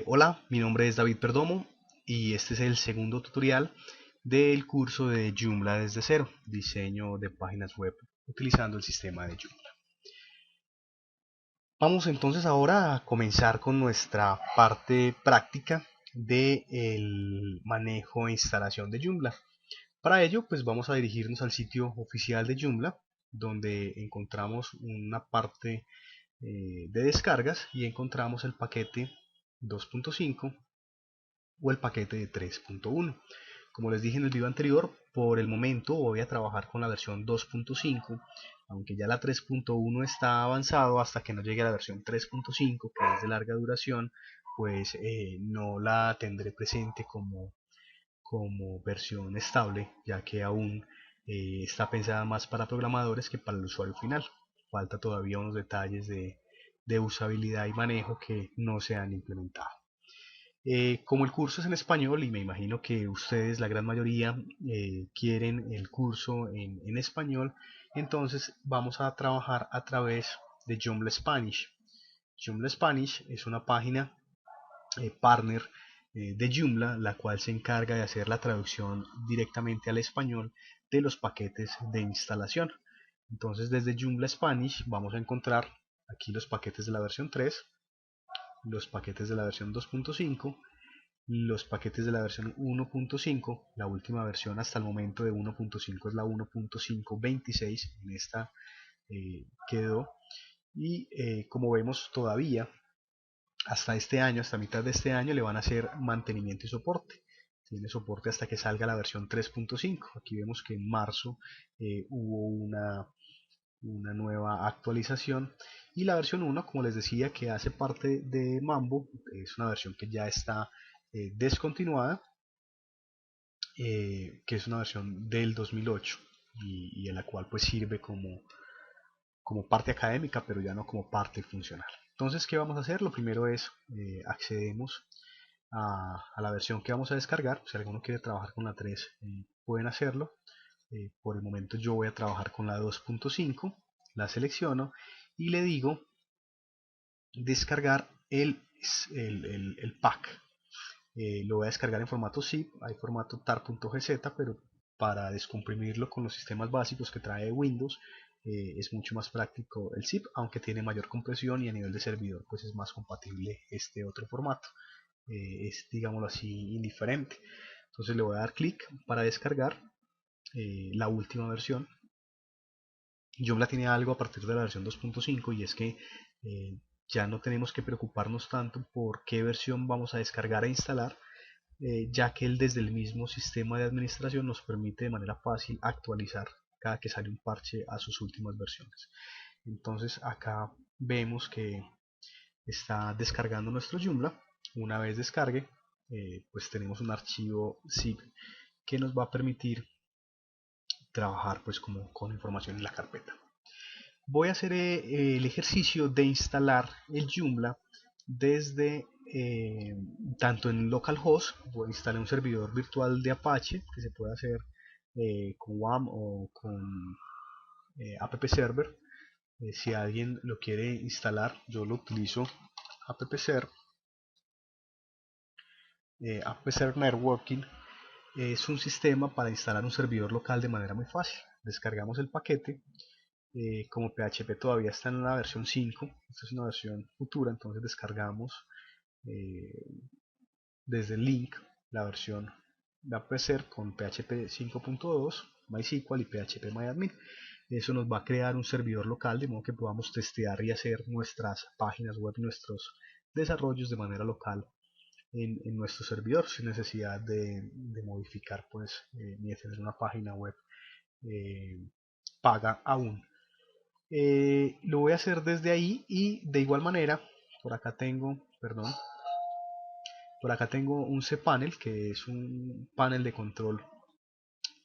Hola, mi nombre es David Perdomo y este es el segundo tutorial del curso de Joomla desde cero, diseño de páginas web utilizando el sistema de Joomla. Vamos entonces ahora a comenzar con nuestra parte práctica del manejo e instalación de Joomla. Para ello, pues vamos a dirigirnos al sitio oficial de Joomla, donde encontramos una parte de descargas y encontramos el paquete 2.5 o el paquete de 3.1. Como les dije en el video anterior, por el momento voy a trabajar con la versión 2.5, aunque ya la 3.1 está avanzado. Hasta que no llegue a la versión 3.5, que es de larga duración, pues no la tendré presente como versión estable, ya que aún está pensada más para programadores que para el usuario final. Falta todavía unos detalles de usabilidad y manejo que no se han implementado. Como el curso es en español y me imagino que ustedes, la gran mayoría, quieren el curso en español, entonces vamos a trabajar a través de Joomla Spanish. Joomla Spanish es una página partner de Joomla, la cual se encarga de hacer la traducción directamente al español de los paquetes de instalación. Entonces desde Joomla Spanish vamos a encontrar aquí los paquetes de la versión 3, los paquetes de la versión 2.5, los paquetes de la versión 1.5. La última versión hasta el momento de 1.5 es la 1.526, en esta quedó. Y como vemos, todavía hasta este año, hasta mitad de este año, le van a hacer mantenimiento y soporte. Tiene soporte hasta que salga la versión 3.5. Aquí vemos que en marzo hubo una nueva actualización, y la versión 1, como les decía, que hace parte de Mambo, es una versión que ya está descontinuada, que es una versión del 2008 y en la cual pues sirve como parte académica, pero ya no como parte funcional. Entonces, ¿qué vamos a hacer? Lo primero es accedemos a la versión que vamos a descargar. Si alguno quiere trabajar con la 3, pueden hacerlo. Por el momento yo voy a trabajar con la 2.5, la selecciono y le digo descargar el pack. Lo voy a descargar en formato zip, hay formato tar.gz, pero para descomprimirlo con los sistemas básicos que trae Windows es mucho más práctico el zip, aunque tiene mayor compresión y a nivel de servidor pues es más compatible este otro formato. Es, digámoslo así, indiferente. Entonces le voy a dar clic para descargar la última versión. Joomla tiene algo a partir de la versión 2.5, y es que ya no tenemos que preocuparnos tanto por qué versión vamos a descargar e instalar, ya que él desde el mismo sistema de administración nos permite de manera fácil actualizar cada que sale un parche a sus últimas versiones. Entonces acá vemos que está descargando nuestro Joomla. Una vez descargue, pues tenemos un archivo zip que nos va a permitir trabajar pues como con información en la carpeta. Voy a hacer el ejercicio de instalar el Joomla desde tanto en localhost. Voy a instalar un servidor virtual de Apache que se puede hacer con WAM o con app server. Si alguien lo quiere instalar, yo lo utilizo appserver. Appserver Networking es un sistema para instalar un servidor local de manera muy fácil. Descargamos el paquete. Como PHP todavía está en la versión 5, esta es una versión futura, entonces descargamos eh, desde el link la versión de AppServer con PHP 5.2, MySQL y PHP Eso nos va a crear un servidor local, de modo que podamos testear y hacer nuestras páginas web, nuestros desarrollos de manera local en nuestro servidor, sin necesidad de modificar pues ni de tener una página web eh, paga aún. Lo voy a hacer desde ahí, y de igual manera por acá tengo, perdón, por acá tengo un cPanel, que es un panel de control.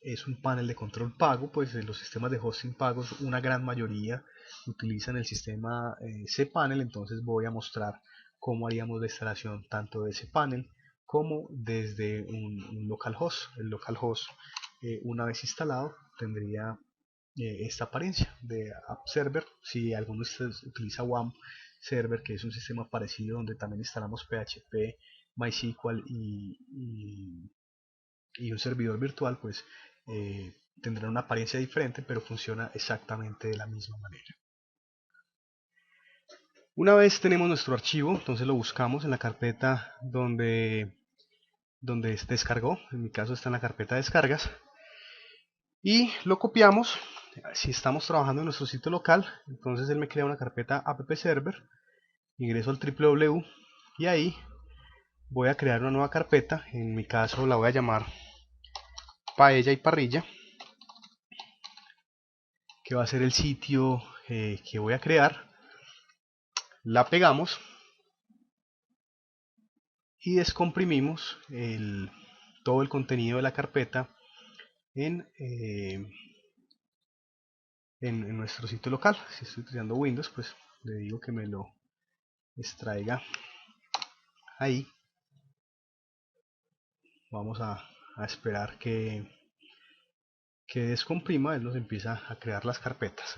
Es un panel de control pago, pues en los sistemas de hosting pagos una gran mayoría utilizan el sistema cPanel. Entonces voy a mostrar cómo haríamos la instalación tanto de cPanel como desde un localhost. El localhost, una vez instalado, tendría esta apariencia de App Server. Si alguno de ustedes utiliza WAM, Server, que es un sistema parecido donde también instalamos PHP, MySQL y un servidor virtual, pues tendrá una apariencia diferente, pero funciona exactamente de la misma manera. Una vez tenemos nuestro archivo, entonces lo buscamos en la carpeta donde descargó. En mi caso está en la carpeta de descargas, y lo copiamos. Si estamos trabajando en nuestro sitio local, entonces él me crea una carpeta app server, ingreso al www y ahí voy a crear una nueva carpeta. En mi caso la voy a llamar paella y parrilla, que va a ser el sitio que voy a crear. La pegamos y descomprimimos todo el contenido de la carpeta en, en nuestro sitio local. Si estoy utilizando Windows, pues le digo que me lo extraiga ahí. Vamos a esperar que descomprima. Él nos empieza a crear las carpetas.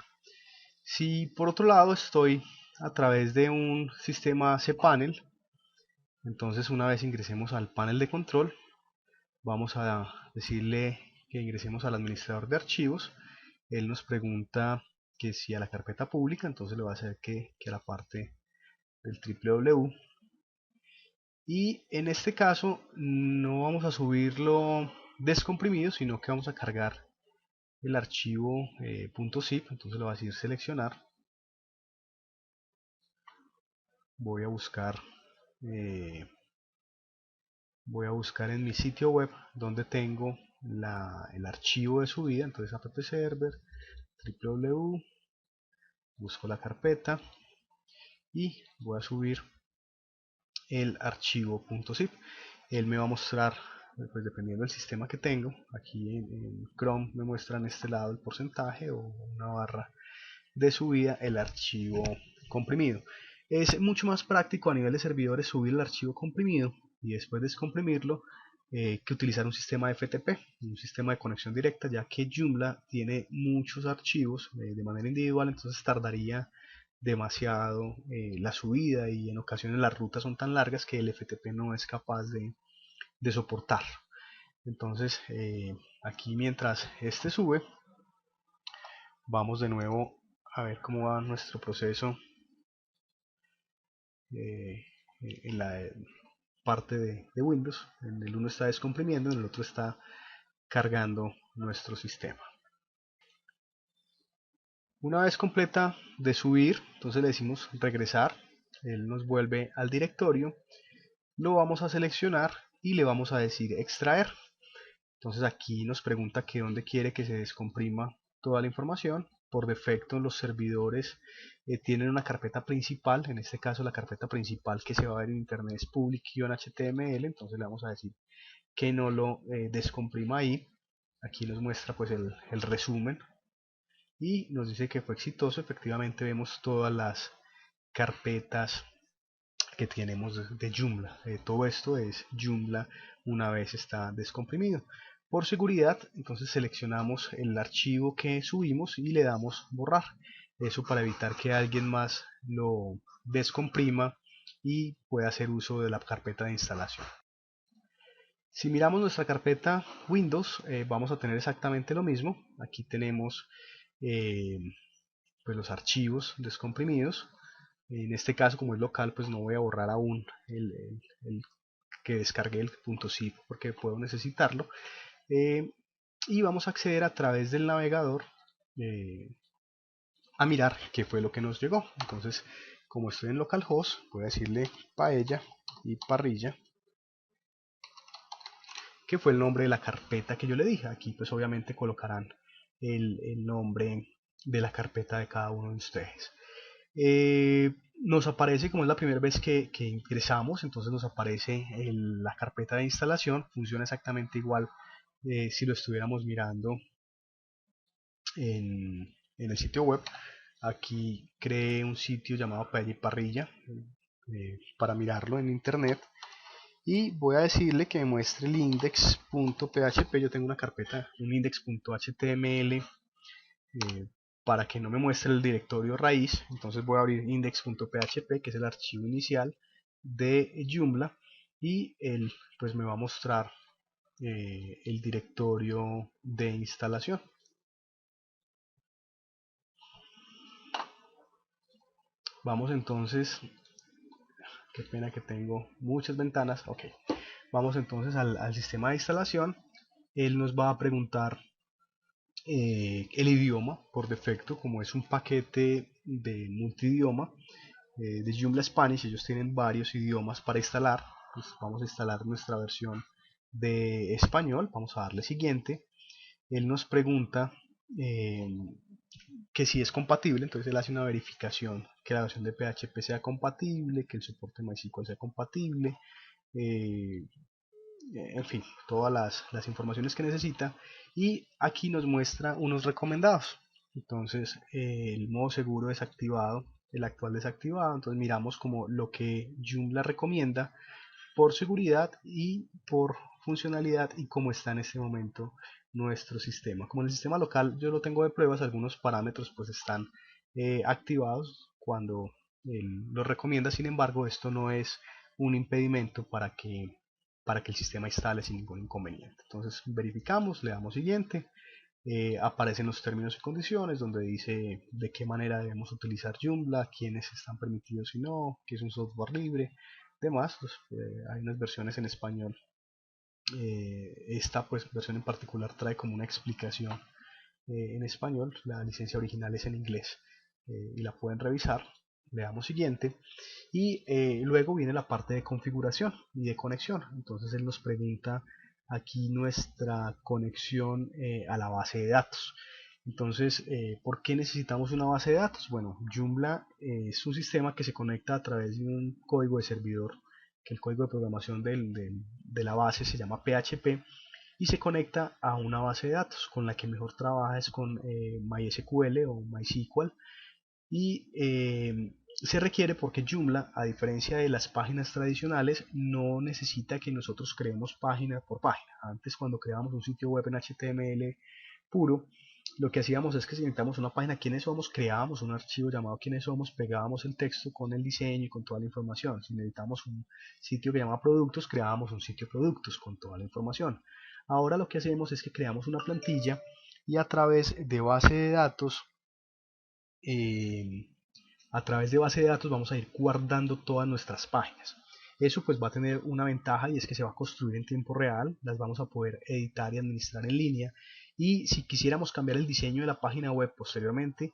Si por otro lado estoy a través de un sistema cPanel, entonces una vez ingresemos al panel de control, vamos a decirle que ingresemos al administrador de archivos. Él nos pregunta que si a la carpeta pública, entonces le va a hacer que a la parte del www. Y en este caso no vamos a subirlo descomprimido, sino que vamos a cargar el archivo .zip. Entonces lo voy a decir seleccionar. Voy a buscar en mi sitio web donde tengo el archivo de subida. Entonces app server, www, busco la carpeta y voy a subir el archivo .zip. Él me va a mostrar, pues dependiendo del sistema que tengo, aquí en Chrome me muestra en este lado el porcentaje o una barra de subida, el archivo comprimido. Es mucho más práctico a nivel de servidores subir el archivo comprimido y después descomprimirlo que utilizar un sistema de FTP, un sistema de conexión directa, ya que Joomla tiene muchos archivos de manera individual, entonces tardaría demasiado la subida, y en ocasiones las rutas son tan largas que el FTP no es capaz de soportar. Entonces aquí, mientras este sube, vamos de nuevo a ver cómo va nuestro proceso en la parte de Windows. En el uno está descomprimiendo, en el otro está cargando nuestro sistema. Una vez completa de subir, entonces le decimos regresar. Él nos vuelve al directorio, lo vamos a seleccionar y le vamos a decir extraer. Entonces aquí nos pregunta que dónde quiere que se descomprima toda la información. Por defecto los servidores tienen una carpeta principal. En este caso la carpeta principal que se va a ver en internet es public-html. Entonces le vamos a decir que no lo descomprima ahí. Aquí nos muestra pues el resumen y nos dice que fue exitoso. Efectivamente vemos todas las carpetas que tenemos de Joomla. Todo esto es Joomla una vez está descomprimido. Por seguridad, entonces seleccionamos el archivo que subimos y le damos borrar. Eso para evitar que alguien más lo descomprima y pueda hacer uso de la carpeta de instalación. Si miramos nuestra carpeta Windows, vamos a tener exactamente lo mismo. Aquí tenemos pues los archivos descomprimidos. En este caso, como es local, pues no voy a borrar aún el que descargué el .zip porque puedo necesitarlo. Y vamos a acceder a través del navegador a mirar qué fue lo que nos llegó. Entonces, como estoy en localhost, voy a decirle paella y parrilla, que fue el nombre de la carpeta que yo le dije. Aquí pues obviamente colocarán el nombre de la carpeta de cada uno de ustedes. Nos aparece, como es la primera vez que ingresamos, entonces nos aparece la carpeta de instalación. Funciona exactamente igual si lo estuviéramos mirando en el sitio web. Aquí creé un sitio llamado Paella y Parrilla para mirarlo en internet, y voy a decirle que me muestre el index.php. Yo tengo una carpeta, un index.html para que no me muestre el directorio raíz, entonces voy a abrir index.php, que es el archivo inicial de Joomla, y él pues me va a mostrar el directorio de instalación. Vamos entonces, qué pena que tengo muchas ventanas, ok. Vamos entonces al sistema de instalación. Él nos va a preguntar el idioma por defecto, como es un paquete de multidioma de Joomla Spanish. Ellos tienen varios idiomas para instalar. Pues vamos a instalar nuestra versión de español, vamos a darle siguiente. Él nos pregunta eh, que si es compatible, entonces él hace una verificación que la versión de PHP sea compatible, que el soporte MySQL sea compatible, eh, en fin, todas las informaciones que necesita, y aquí nos muestra unos recomendados. Entonces el modo seguro desactivado, el actual desactivado, entonces miramos como lo que Joomla recomienda por seguridad y por funcionalidad y cómo está en este momento nuestro sistema. Como en el sistema local yo lo tengo de pruebas, algunos parámetros pues están activados cuando él lo recomienda. Sin embargo, esto no es un impedimento para que el sistema instale sin ningún inconveniente. Entonces verificamos, le damos siguiente. Aparecen los términos y condiciones donde dice de qué manera debemos utilizar Joomla, quiénes están permitidos y no, que es un software libre, demás. Pues, hay unas versiones en español. Esta pues versión en particular trae como una explicación en español. La licencia original es en inglés y la pueden revisar. Le damos siguiente y luego viene la parte de configuración y de conexión. Entonces él nos pregunta aquí nuestra conexión a la base de datos. Entonces, ¿por qué necesitamos una base de datos? Bueno, Joomla es un sistema que se conecta a través de un código de servidor, que el código de programación de la base se llama PHP, y se conecta a una base de datos. Con la que mejor trabaja es con MySQL o MySQL, y se requiere porque Joomla, a diferencia de las páginas tradicionales, no necesita que nosotros creemos página por página. Antes, cuando creábamos un sitio web en HTML puro, lo que hacíamos es que si necesitábamos una página quiénes somos, creábamos un archivo llamado quiénes somos, pegábamos el texto con el diseño y con toda la información. Si necesitamos un sitio que llama productos, creábamos un sitio productos con toda la información. Ahora lo que hacemos es que creamos una plantilla y a través de base de datos eh, vamos a ir guardando todas nuestras páginas. Eso pues va a tener una ventaja, y es que se va a construir en tiempo real, las vamos a poder editar y administrar en línea, y si quisiéramos cambiar el diseño de la página web posteriormente,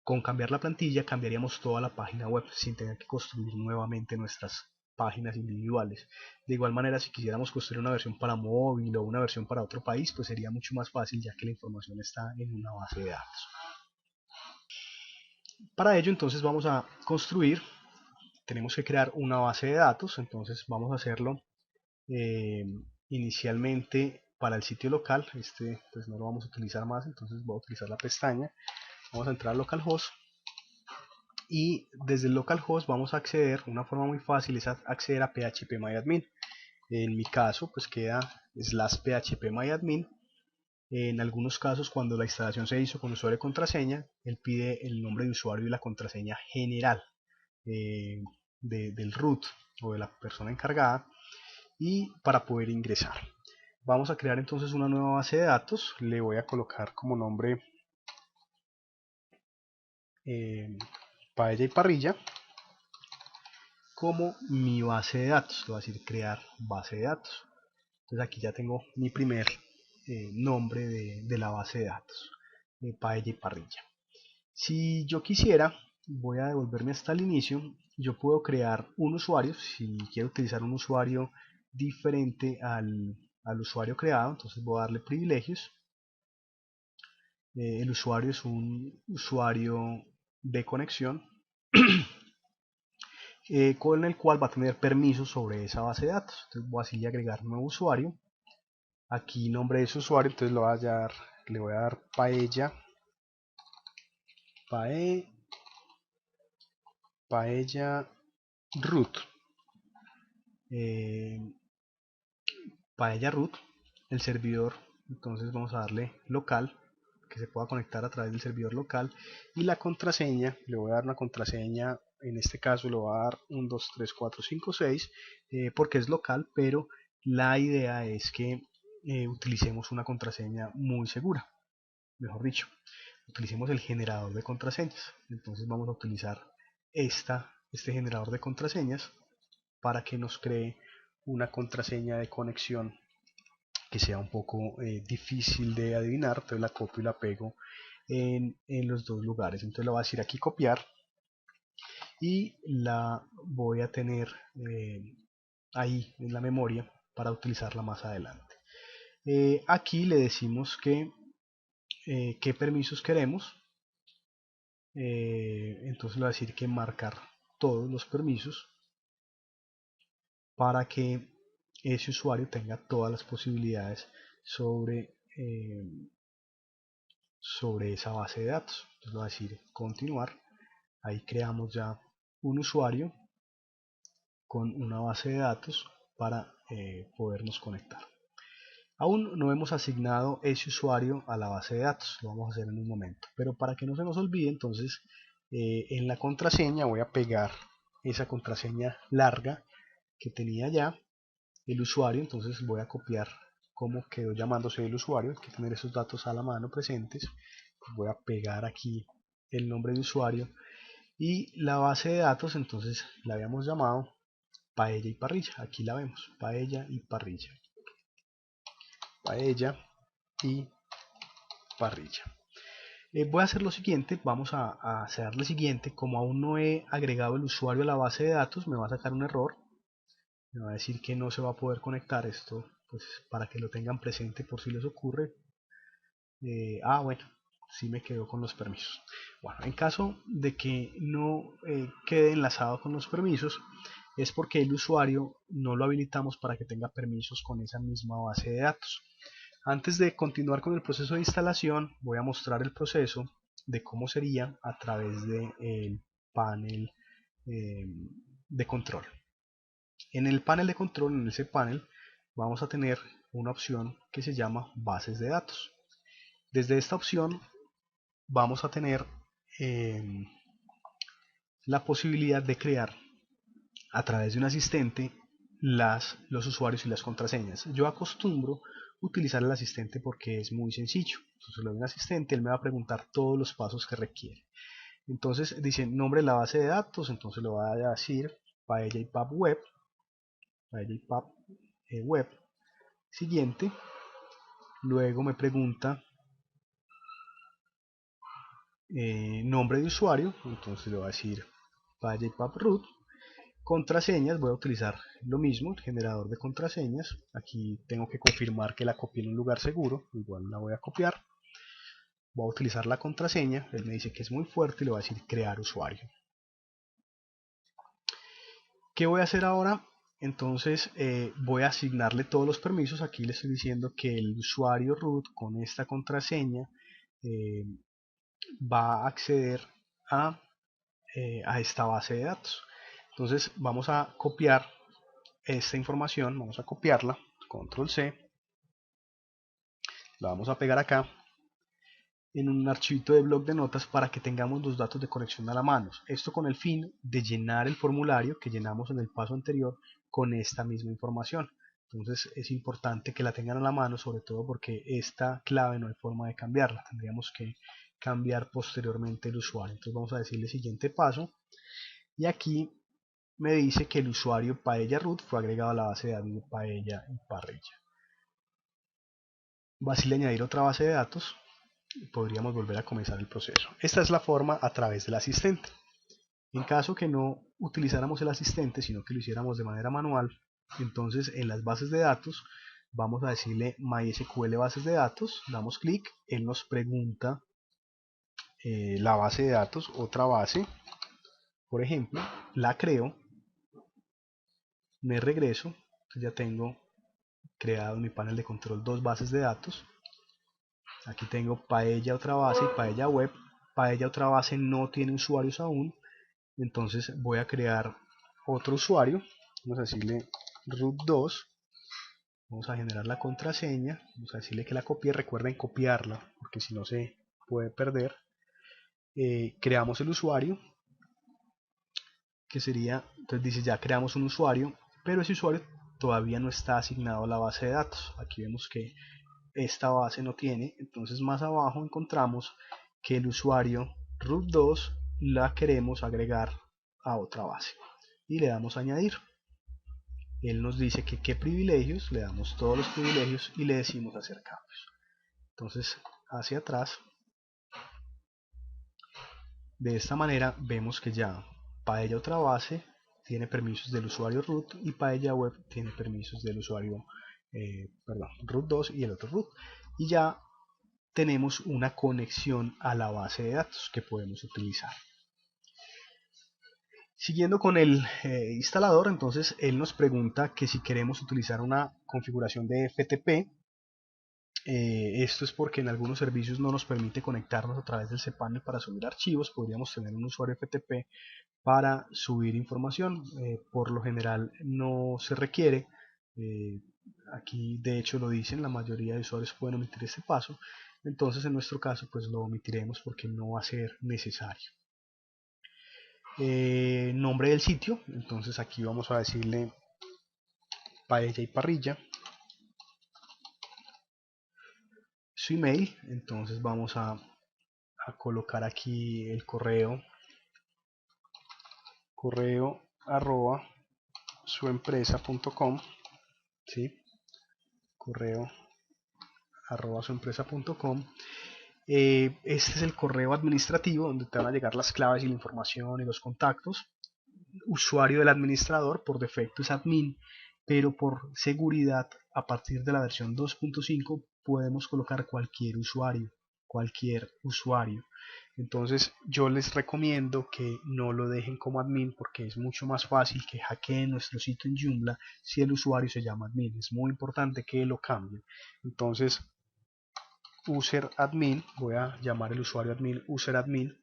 con cambiar la plantilla cambiaríamos toda la página web sin tener que construir nuevamente nuestras páginas individuales. De igual manera, si quisiéramos construir una versión para móvil o una versión para otro país, pues sería mucho más fácil, ya que la información está en una base de datos. Para ello entonces vamos a construir, tenemos que crear una base de datos. Entonces vamos a hacerlo eh, inicialmente para el sitio local. Este pues no lo vamos a utilizar más, entonces voy a utilizar la pestaña. Vamos a entrar a localhost y desde el localhost vamos a acceder. Una forma muy fácil es acceder a phpMyAdmin. En mi caso pues queda /phpMyAdmin. En algunos casos, cuando la instalación se hizo con usuario y contraseña, él pide el nombre de usuario y la contraseña general eh, del root o de la persona encargada, y para poder ingresar. Vamos a crear entonces una nueva base de datos. Le voy a colocar como nombre paella y parrilla como mi base de datos. Le voy a decir crear base de datos. Entonces aquí ya tengo mi primer nombre de la base de datos, paella y parrilla. Si yo quisiera, voy a devolverme hasta el inicio. Yo puedo crear un usuario. Si quiero utilizar un usuario diferente al usuario creado, entonces voy a darle privilegios. El usuario es un usuario de conexión con el cual va a tener permisos sobre esa base de datos. Entonces voy a así agregar nuevo usuario. Aquí nombre de ese usuario, entonces le voy a dar paella, paella root. Eh, Paella root, el servidor. Entonces vamos a darle local que se pueda conectar a través del servidor local, y la contraseña, le voy a dar una contraseña, en este caso le voy a dar 1, 2, 3, 4, 5, 6, porque es local, pero la idea es que utilicemos una contraseña muy segura, mejor dicho, utilicemos el generador de contraseñas. Entonces vamos a utilizar este generador de contraseñas para que nos cree una contraseña de conexión que sea un poco difícil de adivinar. Entonces la copio y la pego en los dos lugares. Entonces lo voy a decir aquí copiar y la voy a tener ahí en la memoria para utilizarla más adelante. Aquí le decimos que qué permisos queremos. Entonces le voy a decir que marcar todos los permisos para que ese usuario tenga todas las posibilidades sobre esa base de datos. Entonces le voy a decir continuar. Ahí creamos ya un usuario con una base de datos para podernos conectar. Aún no hemos asignado ese usuario a la base de datos, lo vamos a hacer en un momento, pero para que no se nos olvide, entonces en la contraseña voy a pegar esa contraseña larga que tenía ya el usuario. Entonces voy a copiar cómo quedó llamándose el usuario, hay que tener esos datos a la mano presentes. Voy a pegar aquí el nombre de usuario y la base de datos, entonces la habíamos llamado paella y parrilla. Aquí la vemos, paella y parrilla, paella y parrilla. Voy a hacer lo siguiente, vamos a hacer lo siguiente. Como aún no he agregado el usuario a la base de datos, me va a sacar un error, me va a decir que no se va a poder conectar. Esto pues para que lo tengan presente por si les ocurre. Bueno, sí me quedo con los permisos. Bueno, en caso de que no quede enlazado con los permisos, es porque el usuario no lo habilitamos para que tenga permisos con esa misma base de datos. Antes de continuar con el proceso de instalación, voy a mostrar el proceso de cómo sería a través del panel de control. En el panel de control, en ese panel, vamos a tener una opción que se llama bases de datos. Desde esta opción vamos a tener la posibilidad de crear a través de un asistente los usuarios y las contraseñas. Yo acostumbro utilizar el asistente porque es muy sencillo. Entonces le doy un asistente, él me va a preguntar todos los pasos que requiere. Entonces dice nombre de la base de datos, entonces le voy a decir paella y pub web, paella y pub web. Siguiente, luego me pregunta nombre de usuario, entonces le voy a decir paella y pub root. Contraseñas, voy a utilizar lo mismo, el generador de contraseñas. Aquí tengo que confirmar que la copié en un lugar seguro, igual la voy a copiar. Voy a utilizar la contraseña, él me dice que es muy fuerte y le voy a decir crear usuario. ¿Qué voy a hacer ahora? Entonces voy a asignarle todos los permisos. Aquí le estoy diciendo que el usuario root con esta contraseña va a acceder a esta base de datos. Entonces vamos a copiar esta información, vamos a copiarla, control C, la vamos a pegar acá en un archivito de bloc de notas para que tengamos los datos de conexión a la mano. Esto con el fin de llenar el formulario que llenamos en el paso anterior con esta misma información. Entonces es importante que la tengan a la mano, sobre todo porque esta clave no hay forma de cambiarla, tendríamos que cambiar posteriormente el usuario. Entonces vamos a decirle siguiente paso y aquí me dice que el usuario paella root fue agregado a la base de datos de paella y parrilla. Va a decirle añadir otra base de datos y podríamos volver a comenzar el proceso. Esta es la forma a través del asistente. En caso que no utilizáramos el asistente, sino que lo hiciéramos de manera manual, entonces en las bases de datos vamos a decirle MySQL bases de datos, damos clic, él nos pregunta la base de datos, otra base, por ejemplo, la creo, me regreso, ya tengo creado en mi panel de control dos bases de datos. Aquí tengo paella otra base y paella web. Paella otra base no tiene usuarios aún, entonces voy a crear otro usuario. Vamos a decirle root2 Vamos a generar la contraseña, vamos a decirle que la copie, recuerden copiarla porque si no se puede perder. Creamos el usuario, que sería, entonces dice ya creamos un usuario, pero ese usuario todavía no está asignado a la base de datos. Aquí vemos que esta base no tiene, entonces más abajo encontramos que el usuario root2 la queremos agregar a otra base y le damos a añadir. Él nos dice que qué privilegios, le damos todos los privilegios y le decimos hacer cambios. Entonces hacia atrás, de esta manera vemos que ya Paella otra base tiene permisos del usuario root y Paella web tiene permisos del usuario root2 y el otro root, y ya tenemos una conexión a la base de datos que podemos utilizar. Siguiendo con el instalador, entonces él nos pregunta que si queremos utilizar una configuración de FTP. Esto es porque en algunos servicios no nos permite conectarnos a través del cPanel para subir archivos. Podríamos tener un usuario FTP para subir información. Por lo general no se requiere. Aquí de hecho lo dicen, la mayoría de usuarios pueden omitir este paso. Entonces en nuestro caso pues lo omitiremos porque no va a ser necesario. Nombre del sitio, entonces aquí vamos a decirle paella y parrilla. Su email, entonces vamos a colocar aquí el correo arroba suempresa.com, ¿sí? Correo arroba suempresa.com. Este es el correo administrativo donde te van a llegar las claves y la información y los contactos. Usuario del administrador, por defecto es admin, pero por seguridad a partir de la versión 2.5 podemos colocar cualquier usuario. Entonces yo les recomiendo que no lo dejen como admin porque es mucho más fácil que hackeen nuestro sitio en Joomla si el usuario se llama admin. Es muy importante que lo cambien. Entonces user admin, voy a llamar el usuario admin user admin,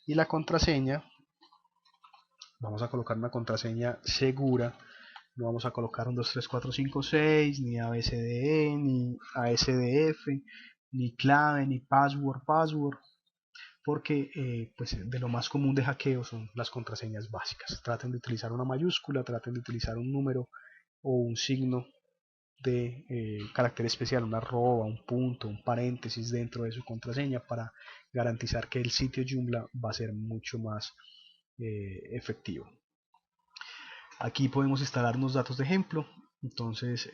y la contraseña, vamos a colocar una contraseña segura. No vamos a colocar un 2, 3, 4, 5, 6, ni ABCDE, ni ASDF, ni clave, ni password, porque pues de lo más común de hackeo son las contraseñas básicas. Traten de utilizar una mayúscula, traten de utilizar un número o un signo de carácter especial, una arroba, un punto, un paréntesis dentro de su contraseña para garantizar que el sitio Joomla va a ser mucho más efectivo. Aquí podemos instalar unos datos de ejemplo. Entonces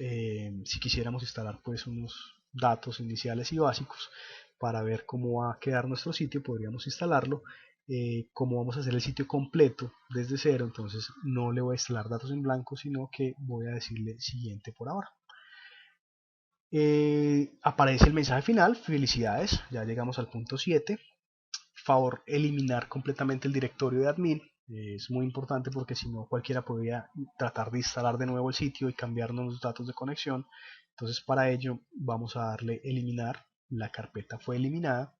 si quisiéramos instalar pues unos datos iniciales y básicos para ver cómo va a quedar nuestro sitio, podríamos instalarlo. Como vamos a hacer el sitio completo desde cero, entonces no le voy a instalar datos en blanco, sino que voy a decirle siguiente por ahora. Aparece el mensaje final, felicidades, ya llegamos al punto 7. Favor eliminar completamente el directorio de admin. Es muy importante porque si no cualquiera podría tratar de instalar de nuevo el sitio y cambiarnos los datos de conexión. Entonces para ello vamos a darle eliminar. La carpeta fue eliminada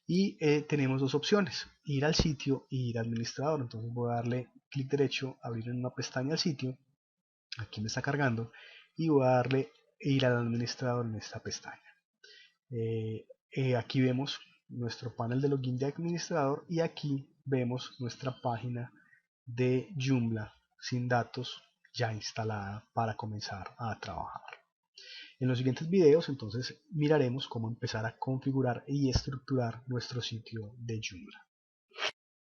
y tenemos dos opciones, ir al sitio e ir al administrador. Entonces voy a darle clic derecho, abrir en una pestaña al sitio, aquí me está cargando, y voy a darle ir al administrador en esta pestaña. Aquí vemos nuestro panel de login de administrador y aquí vemos nuestra página de Joomla sin datos ya instalada para comenzar a trabajar. En los siguientes videos entonces miraremos cómo empezar a configurar y estructurar nuestro sitio de Joomla.